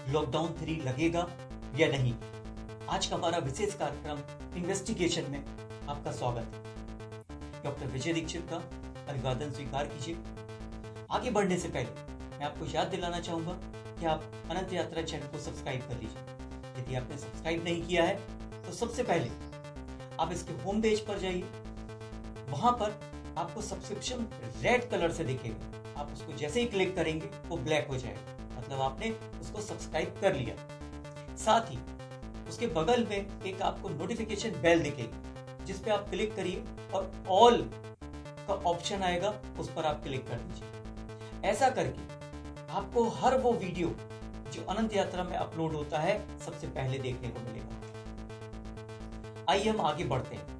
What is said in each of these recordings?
Lockdown 3 लगेगा या नहीं। आज का हमारा विशेष कार्यक्रम इन्वेस्टिगेशन में आपका स्वागत है। डॉक्टर विजय दीक्षित का अभिवादन स्वीकार कीजिए। आगे बढ़ने से पहले मैं आपको याद दिलाना चाहूंगा कि आप अनंत यात्रा चैनल को सब्सक्राइब कर लीजिए। यदि आपने सब्सक्राइब नहीं किया है तो सबसे पहले आप इसके होम पेज पर जाइए। वहां पर आपको सब्सक्रिप्शन रेड कलर से दिखेगा। आप उसको जैसे ही क्लिक करेंगे वो ब्लैक हो जाएगा, मतलब आपने उसको सब्सक्राइब कर लिया। साथ ही उसके बगल में एक आपको नोटिफिकेशन बेल दिखेगी, जिस पे आप क्लिक करिए और ऑल का ऑप्शन आएगा, उस पर आप क्लिक कर दीजिए। ऐसा करके आपको हर वो वीडियो जो अनंत यात्रा में अपलोड होता है सबसे पहले देखने को मिलेगा। आइए हम आगे बढ़ते हैं।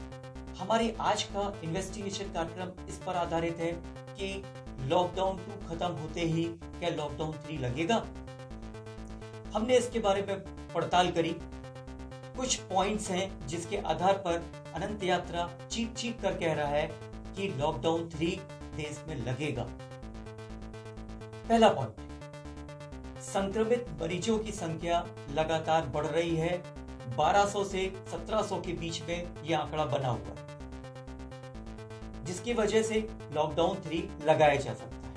हमारी आज का इन्वेस्टिगेशन कार्यक्रम इस पर आधारित है कि लॉकडाउन 2 खत्म होते ही क्या लॉकडाउन 3 लगेगा। हमने इसके बारे में पड़ताल करी। कुछ पॉइंट्स हैं जिसके आधार पर अनंत यात्रा चीख कर कह रहा है कि लॉकडाउन 3 देश में लगेगा। पहला पॉइंट, संक्रमित मरीजों की संख्या लगातार बढ़ रही है। 1200 से 1700 के बीच में यह आंकड़ा बना हुआ है, जिसकी वजह से लॉकडाउन 3 लगाया जा सकता है।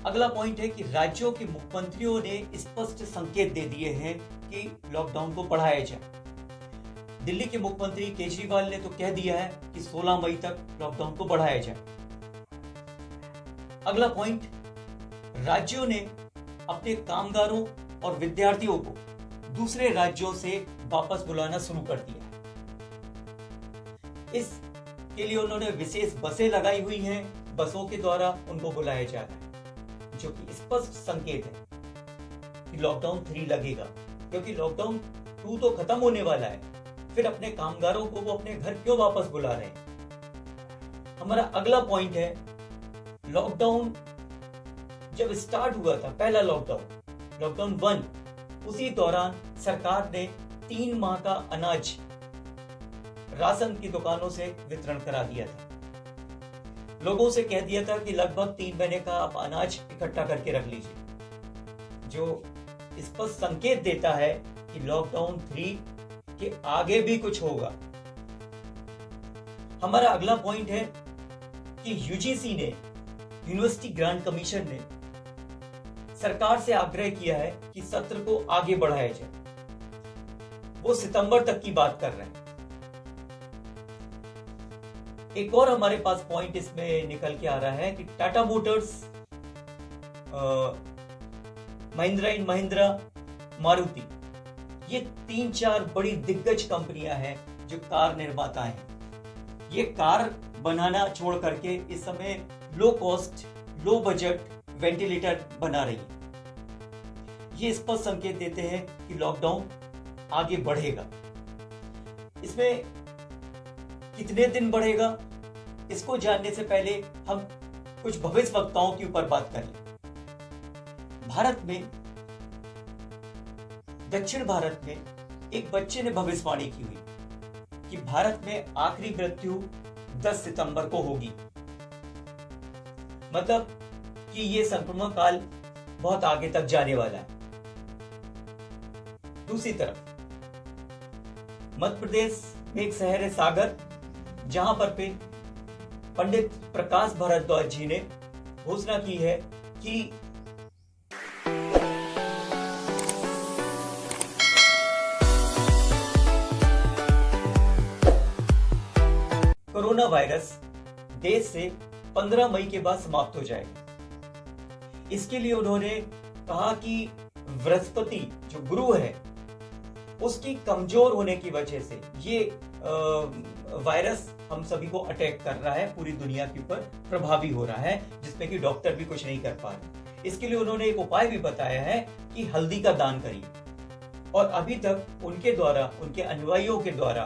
अगला पॉइंट है कि राज्यों के मुख्यमंत्रियों ने स्पष्ट संकेत दे दिए हैं कि लॉकडाउन को बढ़ाया जाए। दिल्ली के मुख्यमंत्री केजरीवाल ने तो कह दिया है कि 16 मई तक लॉकडाउन को बढ़ाया जाए। अगला पॉइंट, राज्यों ने अपने कामगारों और विद्यार्थियों को दूसरे राज्यों से वापस बुलाना शुरू कर दिया है। इसके लिए उन्होंने विशेष बसें लगाई हुई हैं। बसों के द्वारा उनको बुलाया जा रहा है, जो कि स्पष्ट संकेत है कि लॉकडाउन 3 लगेगा, क्योंकि लॉकडाउन 2 तो खत्म होने वाला है। फिर अपने कामगारों को वो अपने घर क्यों वापस बुला रहे हैं। हमारा अगला पॉइंट है, लॉकडाउन जब स्टार्ट हुआ था, पहला लॉकडाउन 1, उसी दौरान सरकार ने 3 माह का अनाज राशन की दुकानों से वितरण करा दिया था। लोगों से कह दिया था कि लगभग 3 महीने का आप अनाज इकट्ठा करके रख लीजिए, जो स्पष्ट संकेत देता है कि लॉकडाउन 3 के आगे भी कुछ होगा। हमारा अगला पॉइंट है कि यूजीसी ने, यूनिवर्सिटी ग्रांट कमीशन ने सरकार से आग्रह किया है कि सत्र को आगे बढ़ाया जाए। वो सितंबर तक की बात कर रहे हैं। एक और हमारे पास पॉइंट इसमें निकल के आ रहा है कि टाटा मोटर्स, महिंद्रा एंड महिंद्रा, मारुति, ये 3-4 बड़ी दिग्गज कंपनियां हैं जो कार निर्माता हैं। ये कार बनाना छोड़ करके इस समय low cost, low budget ventilator बना रही है। ये स्पष्ट संकेत देते हैं कि लॉकडाउन आगे बढ़ेगा। इसमें कितने दिन बढ़ेगा, इसको जानने से पहले हम कुछ भविष्यवक्ताओं के ऊपर बात कर लें। भारत में, दक्षिण भारत में एक बच्चे ने भविष्यवाणी की हुई कि भारत में आखिरी मृत्यु 10 सितंबर को होगी। मतलब कि ये संक्रमण काल बहुत आगे तक जाने वाला है। दूसरी तरफ मध्य प्रदेश में एक शहर है सागर, जहां पर पे पंडित प्रकाश भारद्वाज जी ने घोषणा की है कि कोरोना वायरस देश से 15 मई के बाद समाप्त हो जाएगा। इसके लिए उन्होंने कहा कि बृहस्पति जो गुरु है, उसकी कमजोर होने की वजह से ये वायरस हम सभी को अटैक कर रहा है, पूरी दुनिया के ऊपर प्रभावी हो रहा है, जिसमें कि डॉक्टर भी कुछ नहीं कर पा रहे। इसके लिए उन्होंने एक उपाय भी बताया है कि हल्दी का दान करिए। और अभी तक उनके द्वारा, उनके अनुयायियों के द्वारा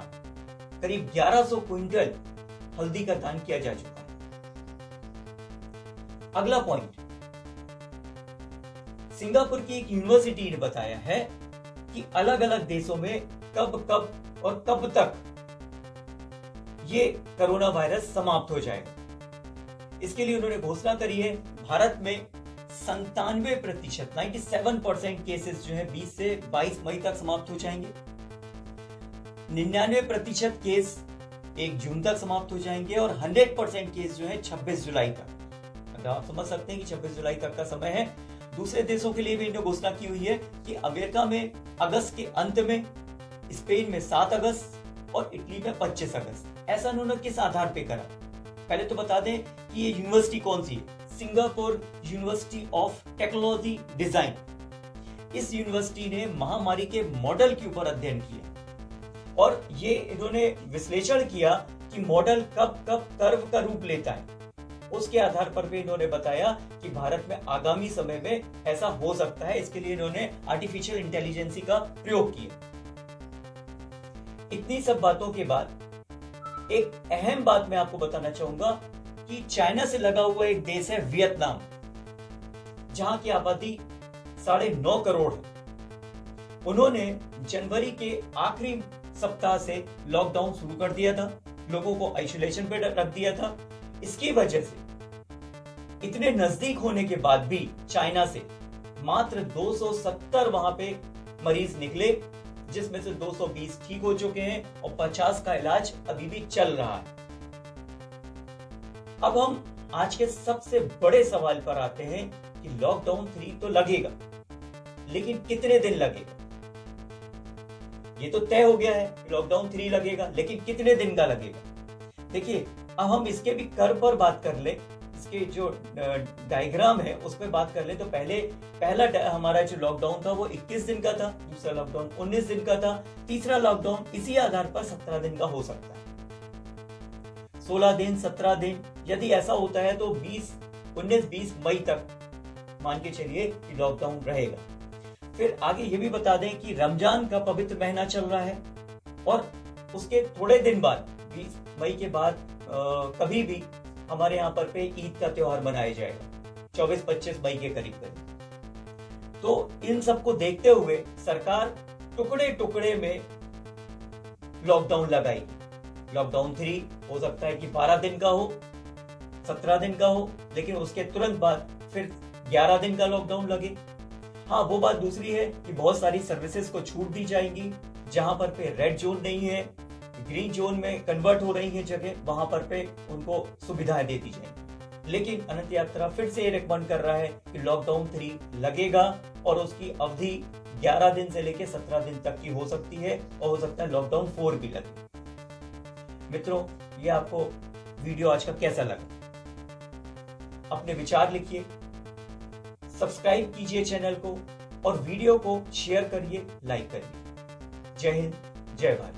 करीब 1100 क्विंटल हल्दी का दान किया जा चुका है। अगला पॉइंट, सिंगापुर की एक यूनिवर्सिटी ने बताया है कि अलग अलग देशों में कब तक ये कोरोना वायरस समाप्त हो जाएगा। इसके लिए उन्होंने घोषणा करी है, भारत में 97%, 97% केसेस जो है 20 से 22 मई तक समाप्त हो जाएंगे। 99% केस 1 जून तक समाप्त हो जाएंगे और 100% केस जो है 26 जुलाई तक। मतलब आप समझ सकते हैं कि 26 जुलाई तक का समय है। दूसरे देशों के लिए भी इन्होंने घोषणा की हुई है कि अमेरिका में अगस्त के अंत में, स्पेन में 7 अगस्त और इटली में 25 अगस्त। ऐसा उन्होंने किस आधार पे करा? पहले तो बता दें कि ये यूनिवर्सिटी कौन सी है। Singapore university of technology design. इस यूनिवर्सिटी ने महामारी के मॉडल के ऊपर अध्ययन किया और ये इन्होंने विश्लेषण किया कि मॉडल कब कब कर्व का रूप लेता है। उसके आधार पर भी इन्होंने बताया कि भारत में आगामी समय में ऐसा हो सकता है। इसके लिए इन्होंने आर्टिफिशियल इंटेलिजेंस का प्रयोग किया। इतनी सब बातों के बाद एक अहम बात मैं आपको बताना चाहूंगा कि चाइना से लगा हुआ एक देश है वियतनाम, जहां की आबादी 9.5 करोड़ है। उन्होंने जनवरी के आखिरी सप्ताह से लॉकडाउन शुरू कर दिया था, लोगों को आइसोलेशन पे रख दिया था। इसकी वजह से इतने नजदीक होने के बाद भी चाइना से मात्र 270 वहां पे मरीज निकले, जिसमें से 220 ठीक हो चुके हैं और 50 का इलाज अभी भी चल रहा है। अब हम आज के सबसे बड़े सवाल पर आते हैं कि लॉकडाउन 3 तो लगेगा, लेकिन कितने दिन लगेगा? ये तो तय हो गया है कि लॉकडाउन 3 लगेगा, लेकिन कितने दिन का लगेगा? देखिए, अब हम इसके भी कर्व पर बात कर ले, इसके जो डायग्राम है उस पर बात कर ले। तो पहला हमारा जो लॉकडाउन था वो 21 दिन का था, दूसरा लॉकडाउन 19 दिन का था, तीसरा लॉकडाउन इसी आधार पर 17 दिन का हो सकता है। 16 दिन, 17 दिन, यदि ऐसा होता है तो 19-20 मई तक मान के चलिए कि लॉकडाउन रहेगा। फिर आगे ये भी बता दें कि रमजान का पवित्र महीना चल रहा है और उसके थोड़े दिन बाद 20 मई के बाद कभी भी हमारे यहाँ पर पे ईद का त्योहार मनाया जाएगा 24-25 मई के करीब करीब। तो इन सबको देखते हुए सरकार टुकड़े टुकड़े में लॉकडाउन लगाएगी। लॉकडाउन 3 हो सकता है कि 12 दिन का हो, 17 दिन का हो, लेकिन उसके तुरंत बाद फिर 11 दिन का लॉकडाउन लगे। हाँ, वो बात दूसरी है कि बहुत सारी सर्विसेज को छूट दी जाएंगी। जहां पर पे रेड जोन नहीं है, ग्रीन जोन में कन्वर्ट हो रही है जगह, वहां पर पे उनको सुविधाएं दे दी जाएंगी। लेकिन अनंत यात्रा फिर से ये रिकमेंड कर रहा है कि लॉकडाउन 3 लगेगा और उसकी अवधि 11 दिन से लेकर 17 दिन तक की हो सकती है और हो सकता है लॉकडाउन 4 भी लगे। मित्रों, ये आपको वीडियो आज का कैसा लगा? अपने विचार लिखिए, सब्सक्राइब कीजिए चैनल को और वीडियो को शेयर करिए, लाइक करिए। जय हिंद, जय भारत।